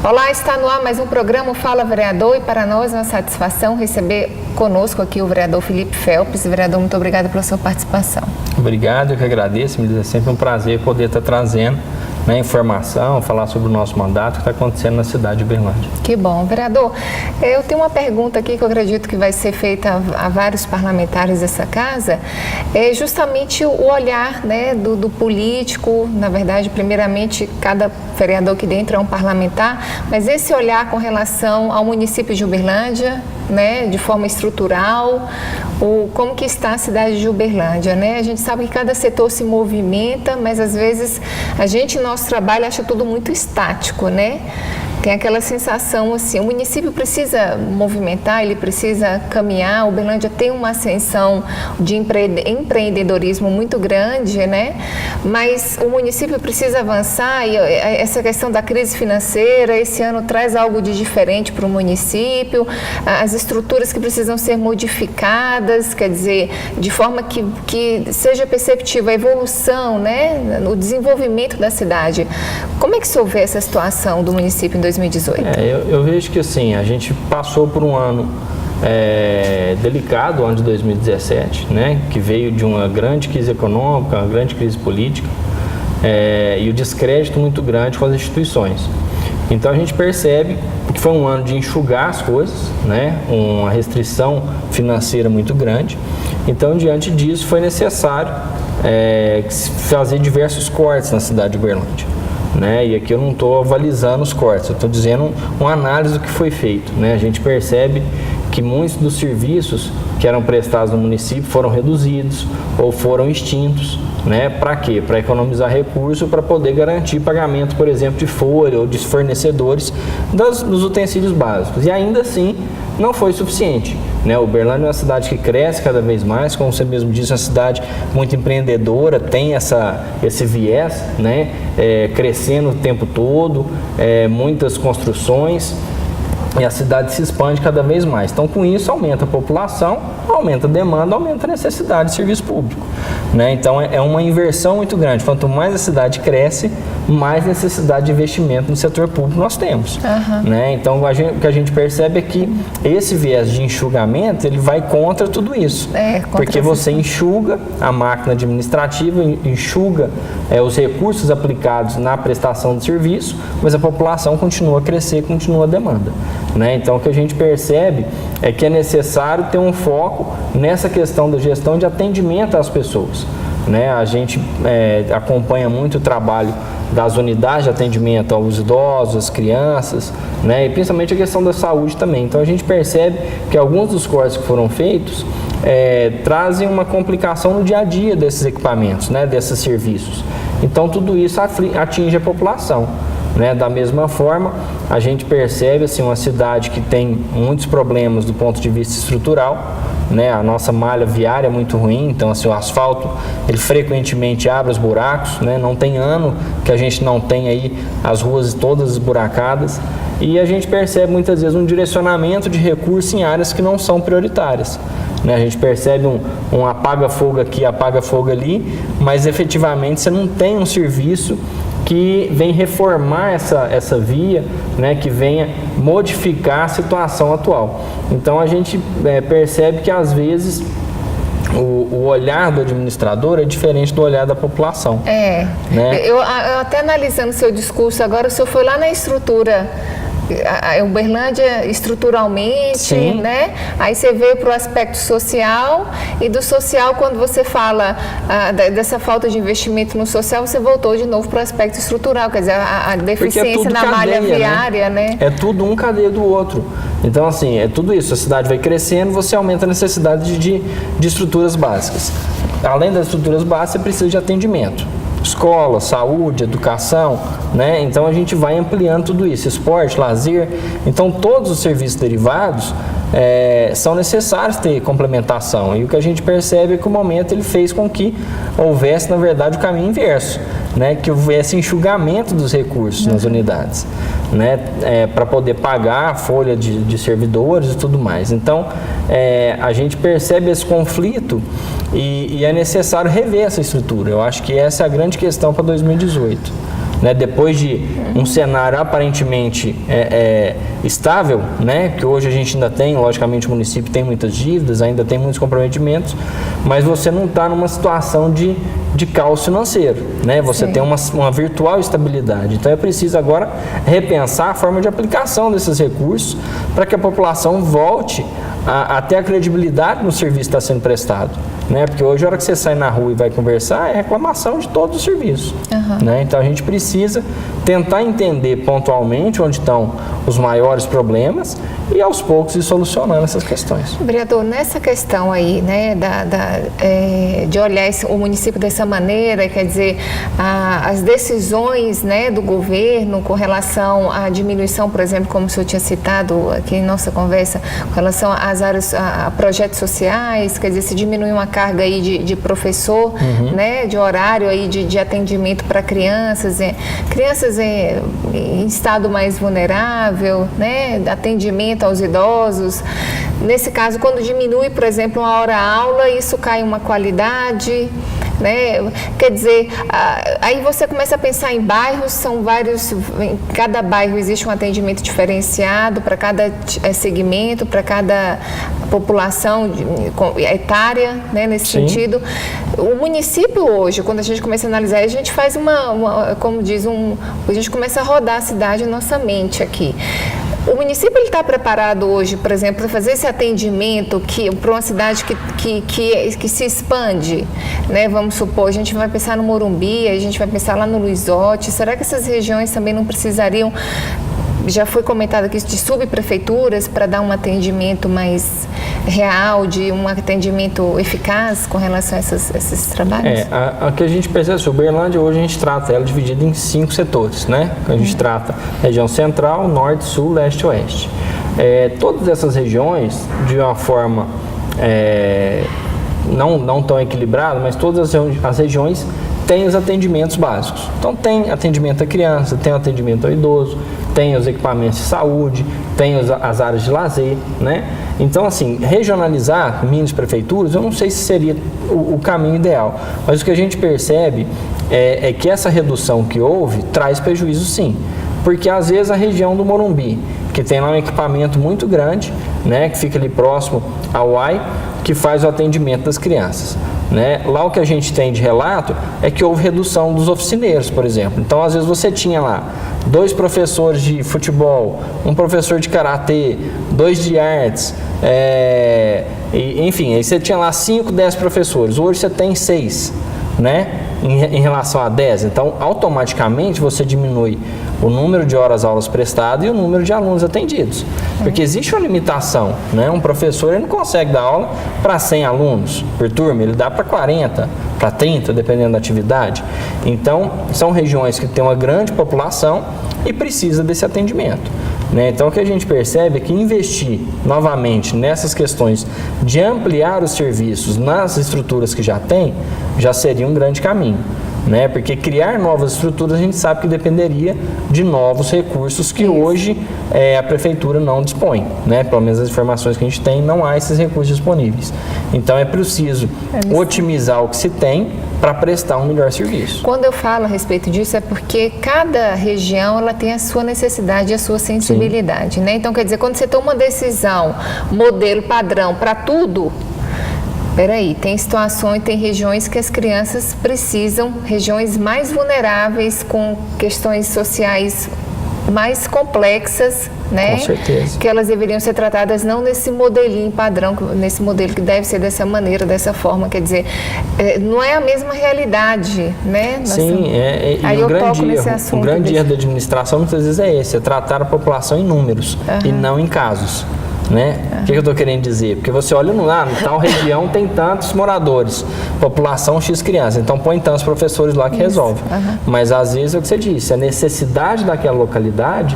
Olá, está no ar mais um programa Fala Vereador, e para nós é uma satisfação receber conosco aqui o vereador Felipe Felps. Vereador, muito obrigada pela sua participação. Obrigado, eu que agradeço, é sempre um prazer poder estar trazendo informação, falar sobre o nosso mandato que está acontecendo na cidade de Uberlândia. Que bom. Vereador, eu tenho uma pergunta aqui que eu acredito que vai ser feita a vários parlamentares dessa casa, é justamente o olhar, né, do político. Na verdade, primeiramente, cada vereador aqui dentro é um parlamentar, mas esse olhar com relação ao município de Uberlândia, né, de forma estrutural, como que está a cidade de Uberlândia, né? A gente sabe que cada setor se movimenta, mas às vezes a gente, nosso trabalho, acha tudo muito estático, né? Tem aquela sensação assim, o município precisa movimentar, ele precisa caminhar. Uberlândia tem uma ascensão de empreendedorismo muito grande, né? Mas o município precisa avançar, e essa questão da crise financeira, esse ano traz algo de diferente para o município, as estruturas que precisam ser modificadas, quer dizer, de forma que seja perceptível a evolução, né? O desenvolvimento da cidade. Como é que se vê essa situação do município em 2018? Eu vejo que assim, a gente passou por um ano delicado, o ano de 2017, né, que veio de uma grande crise econômica, uma grande crise política e o descrédito muito grande com as instituições. Então a gente percebe que foi um ano de enxugar as coisas, né, uma restrição financeira muito grande. Então, diante disso, foi necessário fazer diversos cortes na cidade de Uberlândia. Né? E aqui eu não estou avalizando os cortes, eu estou dizendo uma análise do que foi feito, né? A gente percebe que muitos dos serviços que eram prestados no município foram reduzidos ou foram extintos, né? Para quê? Para economizar recurso, para poder garantir pagamento, por exemplo, de folha ou de fornecedores dos utensílios básicos. E ainda assim não foi suficiente, né? Uberlândia é uma cidade que cresce cada vez mais, como você mesmo disse, uma cidade muito empreendedora, tem esse viés, né? Crescendo o tempo todo, muitas construções, e a cidade se expande cada vez mais. Então, com isso, aumenta a população, aumenta a demanda, aumenta a necessidade de serviço público, né? Então, é uma inversão muito grande. Quanto mais a cidade cresce, mais necessidade de investimento no setor público nós temos. Né? Então, o que a gente percebe é que esse viés de enxugamento, ele vai contra tudo isso. Porque você enxuga a máquina administrativa, enxuga os recursos aplicados na prestação de serviço, mas a população continua a crescer, continua a demanda. Né? Então, o que a gente percebe é que é necessário ter um foco nessa questão da gestão de atendimento às pessoas. Né? A gente acompanha muito o trabalho das unidades de atendimento aos idosos, às crianças, né? E principalmente a questão da saúde também. Então, a gente percebe que alguns dos cortes que foram feitos trazem uma complicação no dia a dia desses equipamentos, né? Desses serviços. Então, tudo isso atinge a população. Né? Da mesma forma, a gente percebe assim, uma cidade que tem muitos problemas do ponto de vista estrutural, né? A nossa malha viária é muito ruim, então assim, o asfalto ele frequentemente abre os buracos, né? Não tem ano que a gente não tem aí as ruas todas esburacadas, e a gente percebe muitas vezes um direcionamento de recursos em áreas que não são prioritárias. Né? A gente percebe um apaga-fogo aqui, apaga-fogo ali, mas efetivamente você não tem um serviço que vem reformar essa via, né, que venha modificar a situação atual. Então, a gente percebe que, às vezes, o olhar do administrador é diferente do olhar da população. Né? Eu até analisando seu discurso agora, o senhor foi lá na estrutura, a Uberlândia estruturalmente, sim, né? Aí você veio para o aspecto social, e do social, quando você fala dessa falta de investimento no social, você voltou de novo para o aspecto estrutural, quer dizer, a deficiência na malha viária, né? É tudo um cadeia do outro. Então, assim, é tudo isso. A cidade vai crescendo, você aumenta a necessidade de estruturas básicas. Além das estruturas básicas, você precisa de atendimento. Escola, saúde, educação, né? Então a gente vai ampliando tudo isso, esporte, lazer. Então todos os serviços derivados são necessários ter complementação. E o que a gente percebe é que o momento ele fez com que houvesse, na verdade, o caminho inverso, né? Que houvesse enxugamento dos recursos nas unidades, né? Para poder pagar a folha de servidores e tudo mais. Então a gente percebe esse conflito e é necessário rever essa estrutura. Eu acho que essa é a grande questão para 2018. né? Depois de um cenário aparentemente estável, né? Que hoje a gente ainda tem, logicamente o município tem muitas dívidas, ainda tem muitos comprometimentos, mas você não está numa situação de caos financeiro, né? Você tem uma virtual estabilidade. Então é preciso agora repensar a forma de aplicação desses recursos para que a população volte a ter a credibilidade no serviço que está sendo prestado, né? Porque hoje, a hora que você sai na rua e vai conversar, é reclamação de todos os serviços, né? Então a gente precisa tentar entender pontualmente onde estão os maiores problemas e aos poucos ir solucionando essas questões. Vereador, nessa questão aí, né, de olhar o município dessa maneira, quer dizer, as decisões, né, do governo com relação à diminuição, por exemplo, como o senhor tinha citado aqui em nossa conversa, com relação às áreas, a projetos sociais, quer dizer, se diminui uma carga aí de professor, né, de horário aí de atendimento para crianças em estado mais vulnerável, né, atendimento aos idosos. Nesse caso, quando diminui, por exemplo, uma hora-aula, isso cai uma qualidade, né? Quer dizer, aí você começa a pensar em bairros, são vários, em cada bairro existe um atendimento diferenciado para cada segmento, para cada população etária, né? Nesse sentido. O município hoje, quando a gente começa a analisar, a gente faz como diz, a gente começa a rodar a cidade na nossa mente aqui. O município está preparado hoje, por exemplo, para fazer esse atendimento para uma cidade que se expande, né? Vamos supor, a gente vai pensar no Morumbi, a gente vai pensar lá no Luizotti. Será que essas regiões também não precisariam, já foi comentado aqui, de subprefeituras para dar um atendimento mais real, de um atendimento eficaz com relação a esses trabalhos? A que a gente percebe, a Uberlândia hoje a gente trata ela dividida em 5 setores, né? A gente trata região central, norte, sul, leste e oeste. Todas essas regiões, de uma forma não tão equilibrada, mas todas as regiões têm os atendimentos básicos. Então tem atendimento à criança, tem atendimento ao idoso, tem os equipamentos de saúde, tem as áreas de lazer, né? Então, assim, regionalizar mini prefeituras, eu não sei se seria o caminho ideal, mas o que a gente percebe é que essa redução que houve traz prejuízo sim, porque às vezes a região do Morumbi, que tem lá um equipamento muito grande, né, que fica ali próximo ao UAI, que faz o atendimento das crianças, né? Lá o que a gente tem de relato é que houve redução dos oficineiros, por exemplo. Então, às vezes você tinha lá 2 professores de futebol, um professor de karatê, 2 de artes, enfim, aí você tinha lá 5, 10 professores. Hoje você tem 6, né? Em relação a 10. Então, automaticamente você diminui o número de horas-aulas prestadas e o número de alunos atendidos. Porque existe uma limitação, né? Um professor ele não consegue dar aula para 100 alunos por turma, ele dá para 40, para 30, dependendo da atividade. Então, são regiões que têm uma grande população e precisa desse atendimento, né? Então, o que a gente percebe é que investir novamente nessas questões de ampliar os serviços nas estruturas que já tem, já seria um grande caminho, né? Porque criar novas estruturas a gente sabe que dependeria de novos recursos que hoje a prefeitura não dispõe, né? Pelo menos as informações que a gente tem, não há esses recursos disponíveis. Então é preciso otimizar o que se tem para prestar um melhor serviço. Quando eu falo a respeito disso é porque cada região ela tem a sua necessidade e a sua sensibilidade, né? Então quer dizer, quando você toma uma decisão, modelo padrão para tudo, peraí, tem situações, tem regiões que as crianças precisam, regiões mais vulneráveis, com questões sociais mais complexas, né? Com certeza. Que elas deveriam ser tratadas não nesse modelinho padrão, nesse modelo que deve ser dessa maneira, dessa forma, quer dizer, não é a mesma realidade, né? Sim, aí eu toco nesse assunto. O grande erro da administração muitas vezes é esse, é tratar a população em números e não em casos. Né? O que eu estou querendo dizer? Porque você olha lá, tal região tem tantos moradores, população X crianças, então põe tantos professores lá que resolve. Mas às vezes é o que você disse, a necessidade daquela localidade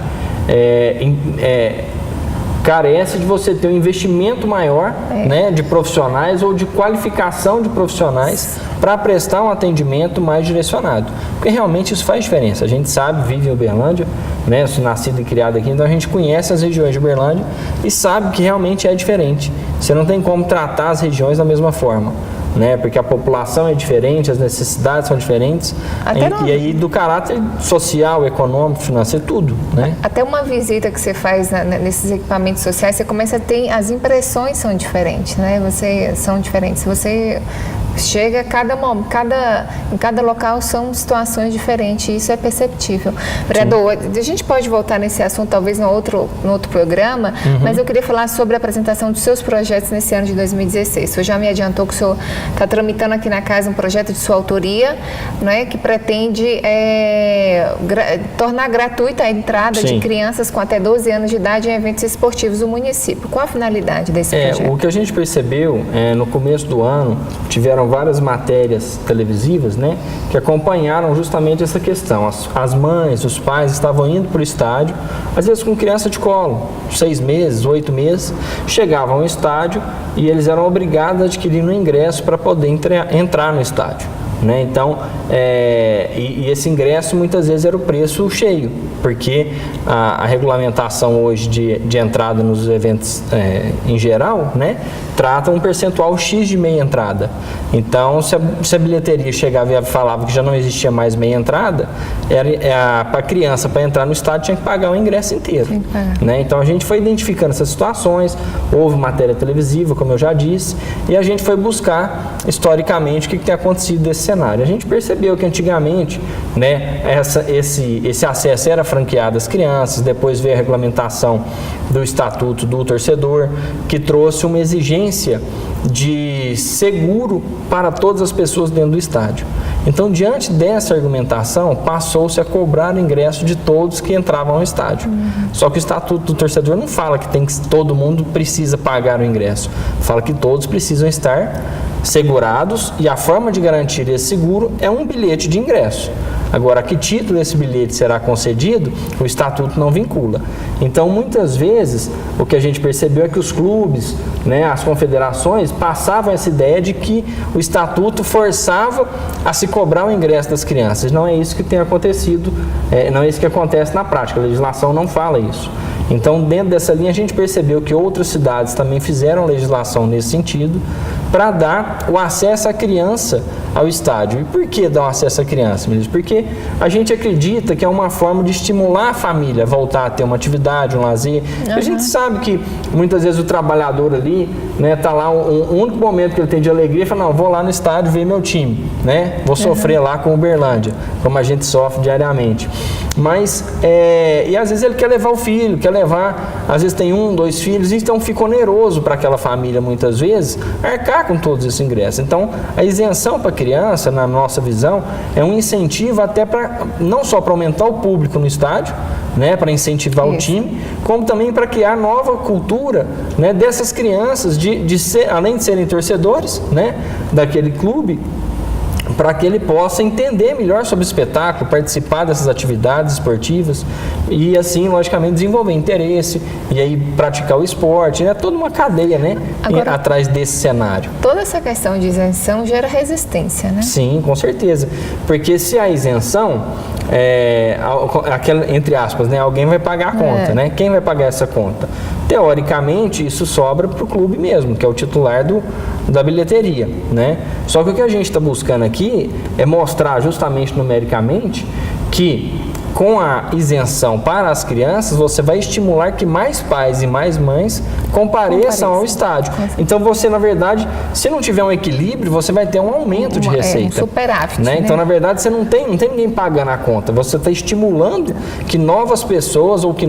carece de você ter um investimento maior, né, de profissionais ou de qualificação de profissionais para prestar um atendimento mais direcionado. Porque realmente isso faz diferença. A gente sabe, vive em Uberlândia, né, eu sou nascido e criado aqui, então a gente conhece as regiões de Uberlândia e sabe que realmente é diferente. Você não tem como tratar as regiões da mesma forma, né? Porque a população é diferente, as necessidades são diferentes, e aí do caráter social, econômico, financeiro, tudo, né? Até uma visita que você faz nesses equipamentos sociais, você começa a ter, as impressões são diferentes, né? São diferentes. Você chega em cada local são situações diferentes, e isso é perceptível. Vereador, a gente pode voltar nesse assunto talvez no outro programa, mas eu queria falar sobre a apresentação dos seus projetos nesse ano de 2016. O senhor já me adiantou que o senhor está tramitando aqui na casa um projeto de sua autoria, né, que pretende tornar gratuita a entrada de crianças com até 12 anos de idade em eventos esportivos do município. Qual a finalidade desse projeto? O que a gente percebeu, no começo do ano, tiveram várias matérias televisivas, né, que acompanharam justamente essa questão. As mães, os pais estavam indo para o estádio, às vezes com criança de colo, 6 meses, 8 meses, chegavam ao estádio e eles eram obrigados a adquirir um ingresso para poder entrar no estádio, né? Então, e esse ingresso muitas vezes era o preço cheio, porque a regulamentação hoje de entrada nos eventos em geral, né, trata um percentual X de meia entrada. Então, se a bilheteria chegava e falava que já não existia mais meia entrada, para a criança, para entrar no estádio, tinha que pagar o ingresso inteiro. Né? Então, a gente foi identificando essas situações, houve matéria televisiva, como eu já disse, e a gente foi buscar, historicamente, o que tem acontecido nesse cenário. A gente percebeu que antigamente, né, esse acesso era franqueado às crianças, depois veio a regulamentação do Estatuto do Torcedor, que trouxe uma exigência de seguro para todas as pessoas dentro do estádio. Então, diante dessa argumentação, passou-se a cobrar o ingresso de todos que entravam no estádio. Só que o Estatuto do Torcedor não fala que todo mundo precisa pagar o ingresso, fala que todos precisam estar segurados, e a forma de garantir esse seguro é um bilhete de ingresso. Agora, a que título esse bilhete será concedido, o Estatuto não vincula. Então, muitas vezes, o que a gente percebeu é que os clubes, né, as confederações, passavam essa ideia de que o Estatuto forçava a se cobrar o ingresso das crianças. Não é isso que tem acontecido, não é isso que acontece na prática, a legislação não fala isso. Então, dentro dessa linha, a gente percebeu que outras cidades também fizeram legislação nesse sentido, para dar o acesso à criança ao estádio. E por que dar o acesso à criança, ministro? Porque a gente acredita que é uma forma de estimular a família a voltar a ter uma atividade, um lazer. A gente sabe que muitas vezes o trabalhador ali, né, tá lá, o único momento que ele tem de alegria, fala, não, vou lá no estádio ver meu time, né? Vou sofrer lá com o Uberlândia, como a gente sofre diariamente. Mas, e às vezes ele quer levar o filho, quer levar, às vezes tem 1, 2 filhos, então fica oneroso para aquela família, muitas vezes, arcar com todos esses ingressos. Então, a isenção para a criança, na nossa visão, é um incentivo até não só para aumentar o público no estádio, né, para incentivar o time, como também para criar nova cultura, né, dessas crianças, além de serem torcedores, né, daquele clube, para que ele possa entender melhor sobre o espetáculo, participar dessas atividades esportivas e assim, logicamente, desenvolver interesse e aí praticar o esporte. É toda uma cadeia, né? Agora, atrás desse cenário. Toda essa questão de isenção gera resistência, né? Sim, com certeza. Porque se a isenção, aquela, entre aspas, né, alguém vai pagar a conta, né? Quem vai pagar essa conta? Teoricamente, isso sobra para o clube mesmo, que é o titular da bilheteria, né? Só que o que a gente está buscando aqui é mostrar justamente numericamente que com a isenção para as crianças, você vai estimular que mais pais e mais mães compareçam ao estádio. Então, você, na verdade, se não tiver um equilíbrio, você vai ter um aumento de receita. Um superávit, né? Então, na verdade, você não tem ninguém pagando a conta. Você está estimulando que novas pessoas ou que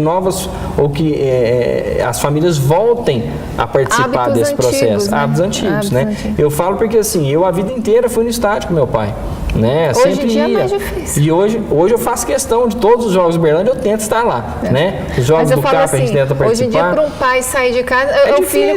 as famílias voltem a participar desse processo. Hábitos antigos, né? Eu falo porque, assim, eu a vida inteira fui no estádio com meu pai. Né? Hoje em dia é mais difícil. E hoje eu faço questão de todos os jogos do Uberlândia, eu tento estar lá, né? Os jogos do CAP a gente tenta participar. Hoje em dia, para um pai sair de casa, o filho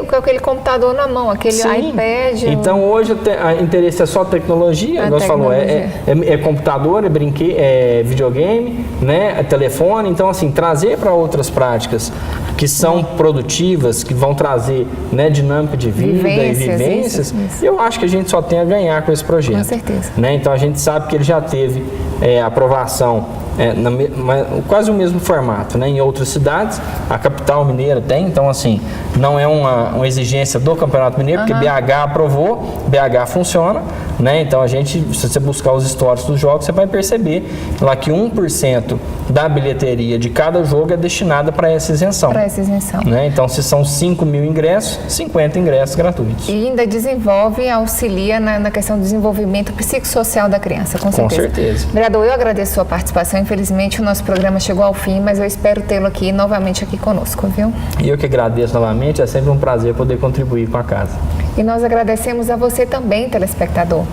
com aquele computador na mão, aquele iPad. Então, hoje o interesse é só tecnologia, igual você falou, é computador, é brinquedo, é videogame, né? É telefone. Então, assim, trazer para outras práticas que são produtivas, que vão trazer, né, dinâmica de vida e vivências, eu acho que a gente só tem a ganhar com esse projeto. Com certeza. Né? Então, a gente sabe que ele já teve aprovação quase o mesmo formato, né? Em outras cidades, a capital mineira tem, então assim, não é uma exigência do Campeonato Mineiro, porque BH aprovou, BH funciona, né? Então a gente, se você buscar os históricos dos jogos, você vai perceber lá que 1% da bilheteria de cada jogo é destinada para essa isenção. Para essa isenção. Né? Então, se são 5.000 ingressos, 50 ingressos gratuitos. E ainda desenvolve, auxilia na questão do desenvolvimento psicossocial da criança, com certeza. Com certeza. Vereador, eu agradeço a sua participação. Infelizmente, o nosso programa chegou ao fim, mas eu espero tê-lo aqui novamente aqui conosco, viu? E eu que agradeço novamente, é sempre um prazer poder contribuir com a casa. E nós agradecemos a você também, telespectador.